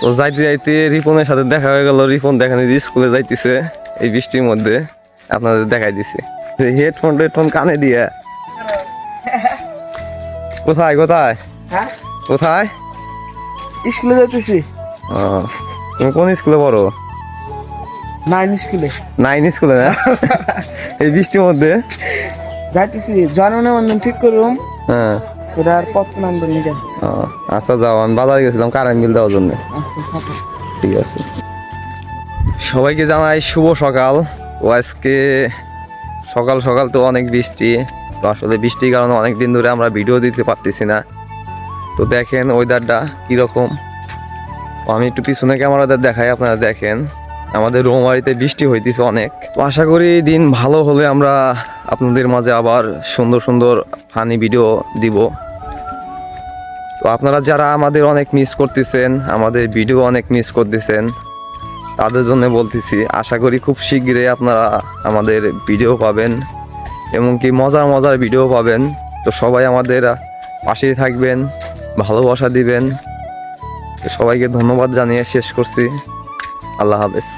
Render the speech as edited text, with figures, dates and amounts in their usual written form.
তো যাইতে যাইতে রিপনের সাথে দেখা হয়ে গেল। রিপন দেখানি স্কুলে যাইতেছে এই বৃষ্টির মধ্যে, আপনাদের দেখাই দিছি। হেডফোন কানে দিয়ে কোথায় কোথায় কোথায় স্কুলে যাইতেছি। তুমি কোন স্কুলে পড়ো? 9 স্কুলে। 9 স্কুলে না? এই বৃষ্টির মধ্যে যাইতেছি জন্মনিবন্ধন ঠিক করুম। হ্যাঁ এরা আর কত নাম্বার নিয়ে। আচ্ছা যাও, আমি বাজারে গেছিলাম কারেন্ট বিল দেওয়ার জন্য। ঠিক আছে, সবাইকে জানাই শুভ সকাল। ও আজকে সকাল সকাল তো অনেক বৃষ্টি, তো আসলে বৃষ্টির কারণে অনেক দিন ধরে আমরা ভিডিও দিতে পারতেছি না। তো দেখেন ওয়েদারটা কীরকম। আমি একটু পিছনে ক্যামেরাতে দেখাই, আপনারা দেখেন আমাদের রৌমারিতে বৃষ্টি হইতেছে অনেক। তো আশা করি দিন ভালো হলে আমরা আপনাদের মাঝে আবার সুন্দর সুন্দর ফানি ভিডিও দিব। তো আপনারা যারা আমাদের অনেক মিস করতেছেন, আমাদের ভিডিও অনেক মিস করতেছেন, তাদের জন্য বলতেছি আশা করি খুব শীঘ্রই আপনারা আমাদের ভিডিও পাবেন, এমনকি মজার মজার ভিডিও পাবেন। তো সবাই আমাদের পাশেই থাকবেন, ভালোবাসা দিবেন। তো সবাইকে ধন্যবাদ জানিয়ে শেষ করছি। আল্লাহ হাফেজ।